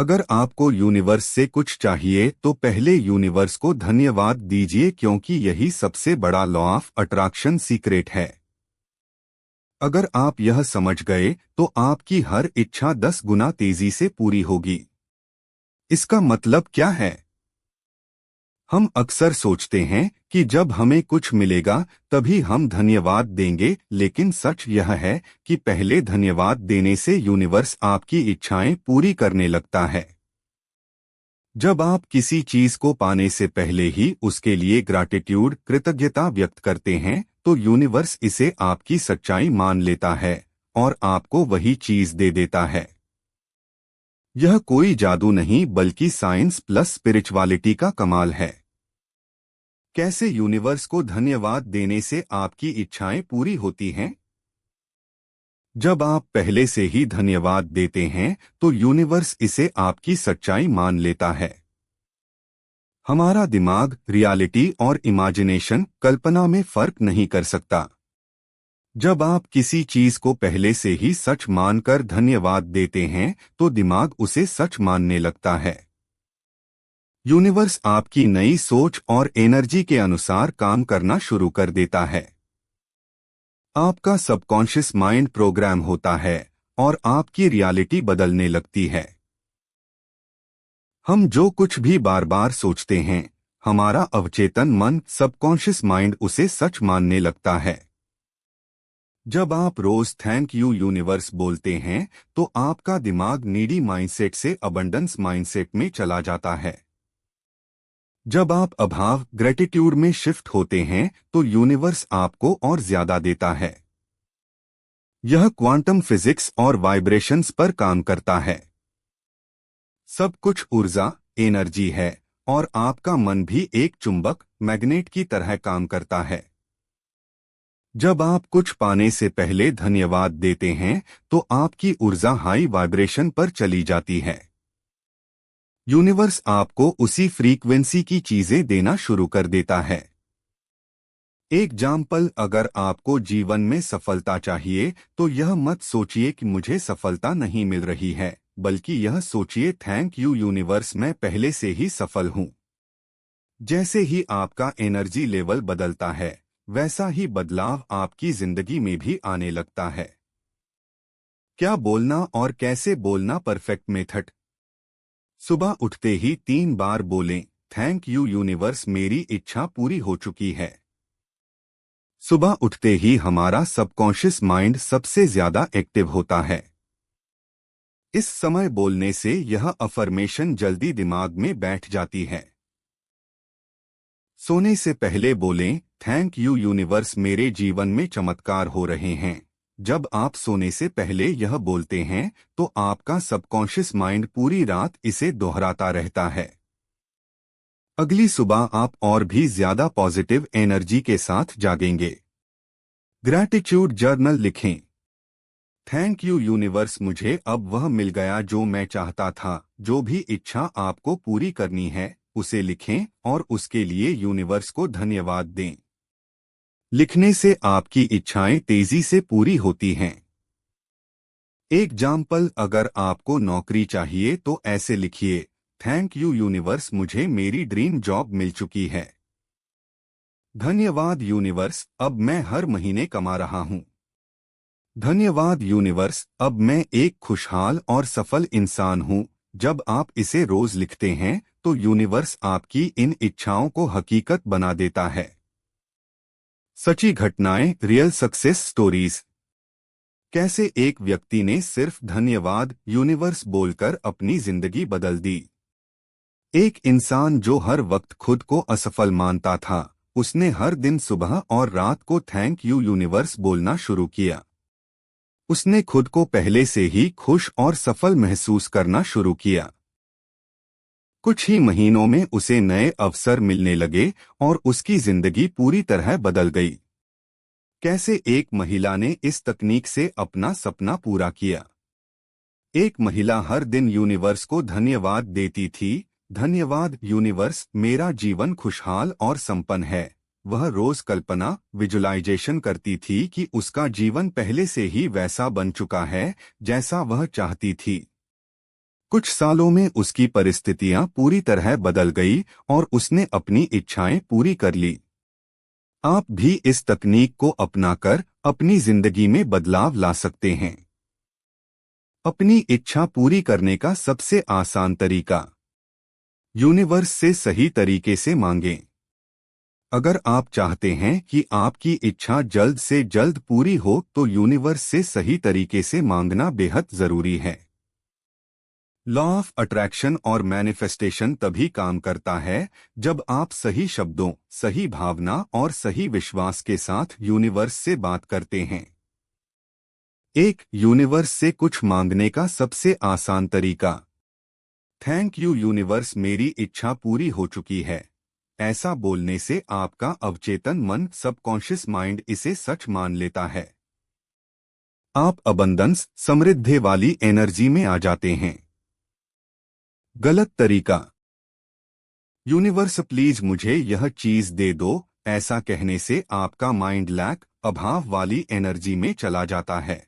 अगर आपको यूनिवर्स से कुछ चाहिए तो पहले यूनिवर्स को धन्यवाद दीजिए, क्योंकि यही सबसे बड़ा लॉ ऑफ अट्रैक्शन सीक्रेट है। अगर आप यह समझ गए तो आपकी हर इच्छा 10 गुना तेजी से पूरी होगी। इसका मतलब क्या है? हम अक्सर सोचते हैं कि जब हमें कुछ मिलेगा तभी हम धन्यवाद देंगे, लेकिन सच यह है कि पहले धन्यवाद देने से यूनिवर्स आपकी इच्छाएं पूरी करने लगता है। जब आप किसी चीज को पाने से पहले ही उसके लिए ग्रैटिट्यूड कृतज्ञता व्यक्त करते हैं तो यूनिवर्स इसे आपकी सच्चाई मान लेता है और आपको वही चीज दे देता है। यह कोई जादू नहीं बल्कि साइंस प्लस स्पिरिचुअलिटी का कमाल है। कैसे यूनिवर्स को धन्यवाद देने से आपकी इच्छाएं पूरी होती हैं? जब आप पहले से ही धन्यवाद देते हैं तो यूनिवर्स इसे आपकी सच्चाई मान लेता है। हमारा दिमाग रियलिटी और इमेजिनेशन कल्पना में फर्क नहीं कर सकता। जब आप किसी चीज को पहले से ही सच मानकर धन्यवाद देते हैं तो दिमाग उसे सच मानने लगता है। यूनिवर्स आपकी नई सोच और एनर्जी के अनुसार काम करना शुरू कर देता है। आपका सबकॉन्शियस माइंड प्रोग्राम होता है और आपकी रियलिटी बदलने लगती है। हम जो कुछ भी बार बार सोचते हैं, हमारा अवचेतन मन सबकॉन्शियस माइंड उसे सच मानने लगता है। जब आप रोज थैंक यू यूनिवर्स बोलते हैं तो आपका दिमाग नीडी माइंडसेट से अबंडेंस माइंडसेट में चला जाता है। जब आप अभाव ग्रेटिट्यूड में शिफ्ट होते हैं तो यूनिवर्स आपको और ज्यादा देता है। यह क्वांटम फिजिक्स और वाइब्रेशंस पर काम करता है। सब कुछ ऊर्जा एनर्जी है और आपका मन भी एक चुंबक मैग्नेट की तरह काम करता है। जब आप कुछ पाने से पहले धन्यवाद देते हैं तो आपकी ऊर्जा हाई वाइब्रेशन पर चली जाती है। यूनिवर्स आपको उसी फ्रीक्वेंसी की चीजें देना शुरू कर देता है। एग्जाम्पल, अगर आपको जीवन में सफलता चाहिए तो यह मत सोचिए कि मुझे सफलता नहीं मिल रही है, बल्कि यह सोचिए थैंक यू यूनिवर्स, मैं पहले से ही सफल हूं। जैसे ही आपका एनर्जी लेवल बदलता है वैसा ही बदलाव आपकी जिंदगी में भी आने लगता है। क्या बोलना और कैसे बोलना परफेक्ट मेथड। सुबह उठते ही 3 बार बोलें, थैंक यू यूनिवर्स, मेरी इच्छा पूरी हो चुकी है। सुबह उठते ही हमारा सबकॉन्शियस माइंड सबसे ज्यादा एक्टिव होता है। इस समय बोलने से यह अफर्मेशन जल्दी दिमाग में बैठ जाती है। सोने से पहले बोलें, थैंक यू यूनिवर्स, मेरे जीवन में चमत्कार हो रहे हैं। जब आप सोने से पहले यह बोलते हैं तो आपका सबकॉन्शियस माइंड पूरी रात इसे दोहराता रहता है। अगली सुबह आप और भी ज्यादा पॉजिटिव एनर्जी के साथ जागेंगे। ग्रैटिट्यूड जर्नल लिखें, थैंक यू यूनिवर्स, मुझे अब वह मिल गया जो मैं चाहता था। जो भी इच्छा आपको पूरी करनी है उसे लिखें और उसके लिए यूनिवर्स को धन्यवाद दें। लिखने से आपकी इच्छाएं तेजी से पूरी होती हैं। एग्जाम्पल, अगर आपको नौकरी चाहिए तो ऐसे लिखिए, थैंक यू यूनिवर्स, मुझे मेरी ड्रीम जॉब मिल चुकी है। धन्यवाद यूनिवर्स, अब मैं हर महीने कमा रहा हूं। धन्यवाद यूनिवर्स, अब मैं एक खुशहाल और सफल इंसान हूं। जब आप इसे रोज लिखते हैं तो यूनिवर्स आपकी इन इच्छाओं को हकीकत बना देता है। सच्ची घटनाएं, रियल सक्सेस स्टोरीज। कैसे एक व्यक्ति ने सिर्फ धन्यवाद यूनिवर्स बोलकर अपनी जिंदगी बदल दी। एक इंसान जो हर वक्त खुद को असफल मानता था, उसने हर दिन सुबह और रात को थैंक यू यूनिवर्स बोलना शुरू किया। उसने खुद को पहले से ही खुश और सफल महसूस करना शुरू किया। कुछ ही महीनों में उसे नए अवसर मिलने लगे और उसकी जिंदगी पूरी तरह बदल गई। कैसे एक महिला ने इस तकनीक से अपना सपना पूरा किया। एक महिला हर दिन यूनिवर्स को धन्यवाद देती थी, धन्यवाद यूनिवर्स, मेरा जीवन खुशहाल और संपन्न है। वह रोज कल्पना विजुलाइजेशन करती थी कि उसका जीवन पहले से ही वैसा बन चुका है जैसा वह चाहती थी। कुछ सालों में उसकी परिस्थितियां पूरी तरह बदल गई और उसने अपनी इच्छाएं पूरी कर ली। आप भी इस तकनीक को अपनाकर अपनी जिंदगी में बदलाव ला सकते हैं। अपनी इच्छा पूरी करने का सबसे आसान तरीका, यूनिवर्स से सही तरीके से मांगें। अगर आप चाहते हैं कि आपकी इच्छा जल्द से जल्द पूरी हो तो यूनिवर्स से सही तरीके से मांगना बेहद जरूरी है। लॉ ऑफ अट्रैक्शन और मैनिफेस्टेशन तभी काम करता है जब आप सही शब्दों, सही भावना और सही विश्वास के साथ यूनिवर्स से बात करते हैं। एक, यूनिवर्स से कुछ मांगने का सबसे आसान तरीका। थैंक यू यूनिवर्स, मेरी इच्छा पूरी हो चुकी है। ऐसा बोलने से आपका अवचेतन मन, सबकॉन्शियस माइंड इसे सच मान लेता है। आप अबंडेंस, समृद्धि वाली एनर्जी में आ जाते हैं। गलत तरीका, यूनिवर्स प्लीज मुझे यह चीज दे दो। ऐसा कहने से आपका माइंड लैक, अभाव वाली एनर्जी में चला जाता है।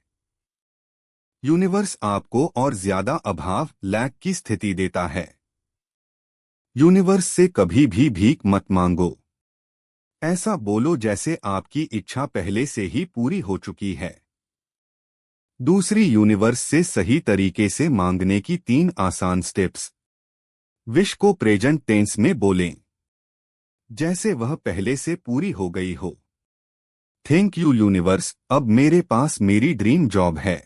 यूनिवर्स आपको और ज्यादा अभाव, लैक की स्थिति देता है। यूनिवर्स से कभी भी भीख मत मांगो। ऐसा बोलो जैसे आपकी इच्छा पहले से ही पूरी हो चुकी है। दूसरी, यूनिवर्स से सही तरीके से मांगने की 3 आसान स्टेप्स। विश को प्रेजेंट टेंस में बोलें, जैसे वह पहले से पूरी हो गई हो। थैंक यू यूनिवर्स, अब मेरे पास मेरी ड्रीम जॉब है।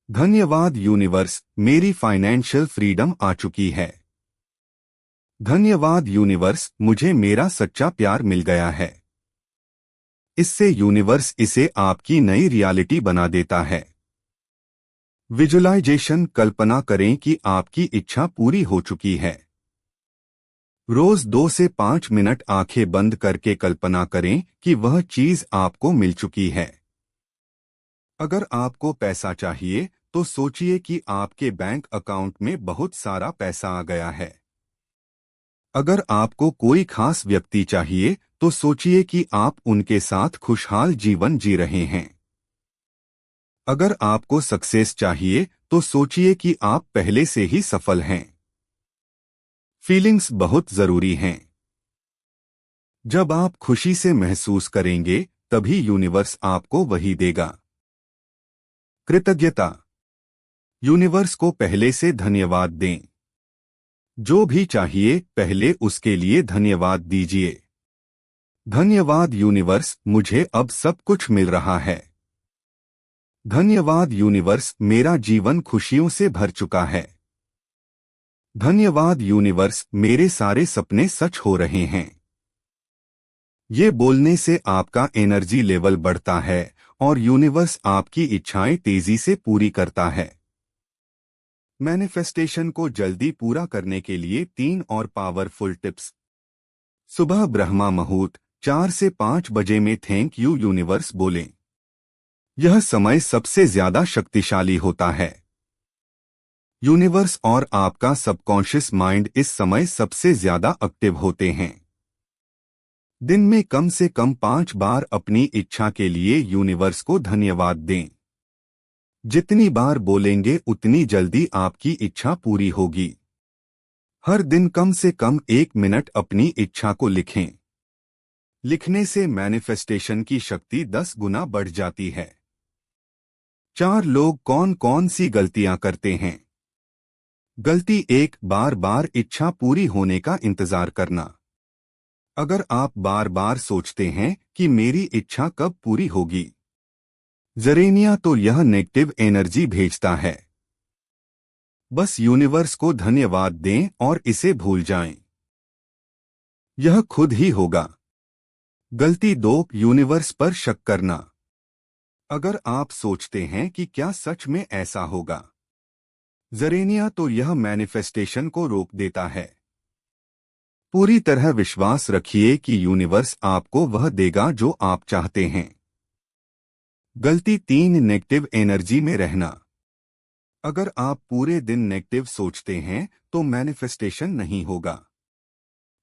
धन्यवाद यूनिवर्स, मेरी फाइनेंशियल फ्रीडम आ चुकी है। धन्यवाद यूनिवर्स, मुझे मेरा सच्चा प्यार मिल गया है। इससे यूनिवर्स इसे आपकी नई रियलिटी बना देता है। विजुअलाइजेशन, कल्पना करें कि आपकी इच्छा पूरी हो चुकी है। रोज 2 से 5 मिनट आंखें बंद करके कल्पना करें कि वह चीज आपको मिल चुकी है। अगर आपको पैसा चाहिए तो सोचिए कि आपके बैंक अकाउंट में बहुत सारा पैसा आ गया है। अगर आपको कोई खास व्यक्ति चाहिए तो सोचिए कि आप उनके साथ खुशहाल जीवन जी रहे हैं। अगर आपको सक्सेस चाहिए तो सोचिए कि आप पहले से ही सफल हैं। फीलिंग्स बहुत जरूरी हैं। जब आप खुशी से महसूस करेंगे तभी यूनिवर्स आपको वही देगा। कृतज्ञता, यूनिवर्स को पहले से धन्यवाद दें। जो भी चाहिए पहले उसके लिए धन्यवाद दीजिए। धन्यवाद यूनिवर्स, मुझे अब सब कुछ मिल रहा है। धन्यवाद यूनिवर्स, मेरा जीवन खुशियों से भर चुका है। धन्यवाद यूनिवर्स, मेरे सारे सपने सच हो रहे हैं। ये बोलने से आपका एनर्जी लेवल बढ़ता है और यूनिवर्स आपकी इच्छाएं तेजी से पूरी करता है। मैनिफेस्टेशन को जल्दी पूरा करने के लिए 3 और पावरफुल टिप्स। सुबह ब्रह्मा मुहूर्त 4 से 5 बजे में थैंक यू यूनिवर्स बोलें। यह समय सबसे ज्यादा शक्तिशाली होता है। यूनिवर्स और आपका सबकॉन्शियस माइंड इस समय सबसे ज्यादा एक्टिव होते हैं। दिन में कम से कम 5 बार अपनी इच्छा के लिए यूनिवर्स को धन्यवाद दें। जितनी बार बोलेंगे उतनी जल्दी आपकी इच्छा पूरी होगी। हर दिन कम से कम 1 मिनट अपनी इच्छा को लिखें। लिखने से मैनिफेस्टेशन की शक्ति 10 गुना बढ़ जाती है। 4 लोग कौन कौन सी गलतियां करते हैं। गलती 1, बार बार इच्छा पूरी होने का इंतजार करना। अगर आप बार बार सोचते हैं कि मेरी इच्छा कब पूरी होगी, जरेनिया, तो यह नेगेटिव एनर्जी भेजता है। बस यूनिवर्स को धन्यवाद दें और इसे भूल जाएं। यह खुद ही होगा। गलती 2, यूनिवर्स पर शक करना। अगर आप सोचते हैं कि क्या सच में ऐसा होगा, जरेनिया, तो यह मैनिफेस्टेशन को रोक देता है। पूरी तरह विश्वास रखिए कि यूनिवर्स आपको वह देगा जो आप चाहते हैं। गलती 3, नेगेटिव एनर्जी में रहना। अगर आप पूरे दिन नेगेटिव सोचते हैं तो मैनिफेस्टेशन नहीं होगा।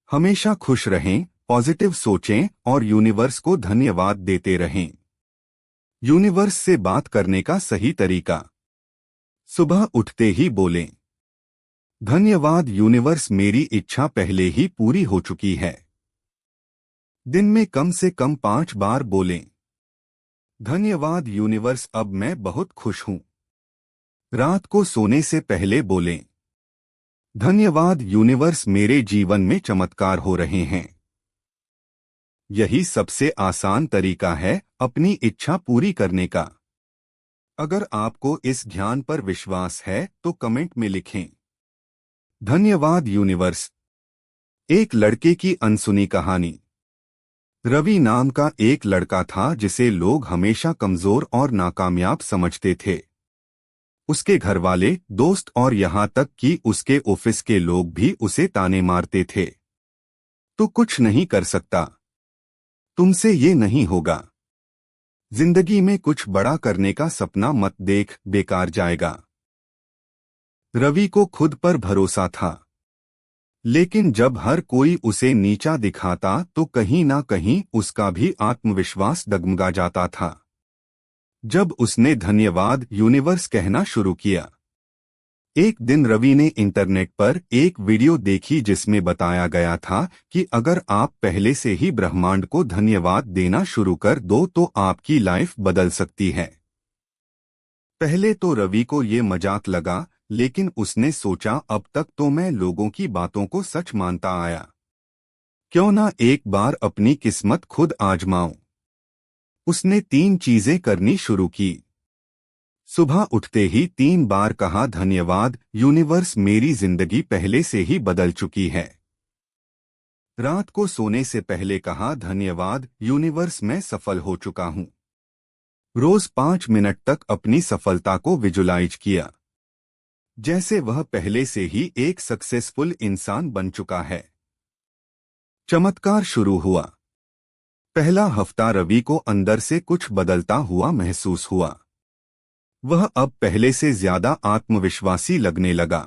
हमेशा खुश रहें, पॉजिटिव सोचें और यूनिवर्स को धन्यवाद देते रहें। यूनिवर्स से बात करने का सही तरीका। सुबह उठते ही बोलें, धन्यवाद यूनिवर्स, मेरी इच्छा पहले ही पूरी हो चुकी है। दिन में कम से कम 5 बार बोलें, धन्यवाद यूनिवर्स, अब मैं बहुत खुश हूं। रात को सोने से पहले बोलें, धन्यवाद यूनिवर्स, मेरे जीवन में चमत्कार हो रहे हैं। यही सबसे आसान तरीका है अपनी इच्छा पूरी करने का। अगर आपको इस ध्यान पर विश्वास है तो कमेंट में लिखें, धन्यवाद यूनिवर्स। एक लड़के की अनसुनी कहानी। रवि नाम का एक लड़का था जिसे लोग हमेशा कमजोर और नाकामयाब समझते थे। उसके घरवाले, दोस्त और यहां तक कि उसके ऑफिस के लोग भी उसे ताने मारते थे। तू कुछ नहीं कर सकता, तुमसे ये नहीं होगा, जिंदगी में कुछ बड़ा करने का सपना मत देख, बेकार जाएगा। रवि को खुद पर भरोसा था, लेकिन जब हर कोई उसे नीचा दिखाता तो कहीं ना कहीं उसका भी आत्मविश्वास डगमगा जाता था। जब उसने धन्यवाद यूनिवर्स कहना शुरू किया, एक दिन रवि ने इंटरनेट पर एक वीडियो देखी जिसमें बताया गया था कि अगर आप पहले से ही ब्रह्मांड को धन्यवाद देना शुरू कर दो तो आपकी लाइफ बदल सकती है। पहले तो रवि को ये मजाक लगा, लेकिन उसने सोचा अब तक तो मैं लोगों की बातों को सच मानता आया, क्यों ना एक बार अपनी किस्मत खुद आजमाऊं। उसने 3 चीजें करनी शुरू की। सुबह उठते ही 3 बार कहा, धन्यवाद यूनिवर्स, मेरी जिंदगी पहले से ही बदल चुकी है। रात को सोने से पहले कहा, धन्यवाद यूनिवर्स, मैं सफल हो चुका हूं। रोज 5 मिनट तक अपनी सफलता को विजुलाइज किया, जैसे वह पहले से ही एक सक्सेसफुल इंसान बन चुका है। चमत्कार शुरू हुआ। पहला हफ्ता रवि को अंदर से कुछ बदलता हुआ महसूस हुआ। वह अब पहले से ज्यादा आत्मविश्वासी लगने लगा।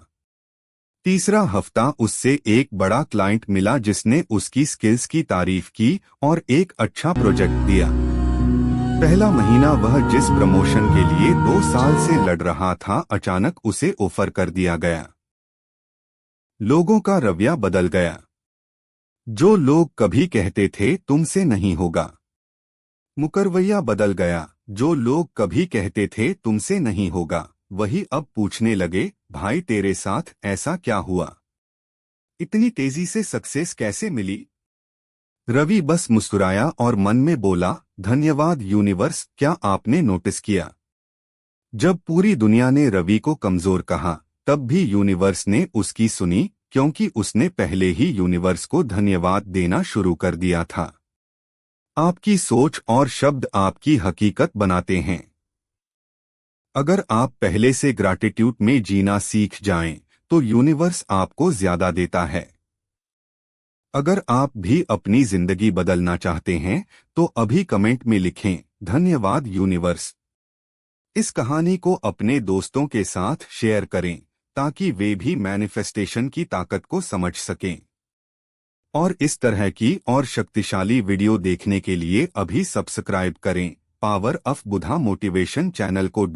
तीसरा हफ्ता उससे एक बड़ा क्लाइंट मिला जिसने उसकी स्किल्स की तारीफ की और एक अच्छा प्रोजेक्ट दिया। पहला महीना वह जिस प्रमोशन के लिए 2 साल से लड़ रहा था, अचानक उसे ऑफर कर दिया गया। लोगों का रवैया बदल गया। जो लोग कभी कहते थे तुमसे नहीं होगा, मुकरवैया बदल गया। जो लोग कभी कहते थे तुमसे नहीं होगा, वही अब पूछने लगे, भाई तेरे साथ ऐसा क्या हुआ, इतनी तेजी से सक्सेस कैसे मिली। रवि बस मुस्कुराया और मन में बोला, धन्यवाद यूनिवर्स, क्या आपने नोटिस किया, जब पूरी दुनिया ने रवि को कमजोर कहा तब भी यूनिवर्स ने उसकी सुनी, क्योंकि उसने पहले ही यूनिवर्स को धन्यवाद देना शुरू कर दिया था। आपकी सोच और शब्द आपकी हकीकत बनाते हैं। अगर आप पहले से ग्रैटिट्यूड में जीना सीख जाएं, तो यूनिवर्स आपको ज्यादा देता है। अगर आप भी अपनी जिंदगी बदलना चाहते हैं तो अभी कमेंट में लिखें, धन्यवाद यूनिवर्स। इस कहानी को अपने दोस्तों के साथ शेयर करें ताकि वे भी मैनिफेस्टेशन की ताकत को समझ सकें। और इस तरह की और शक्तिशाली वीडियो देखने के लिए अभी सब्सक्राइब करें power of Buddha motivation channel को।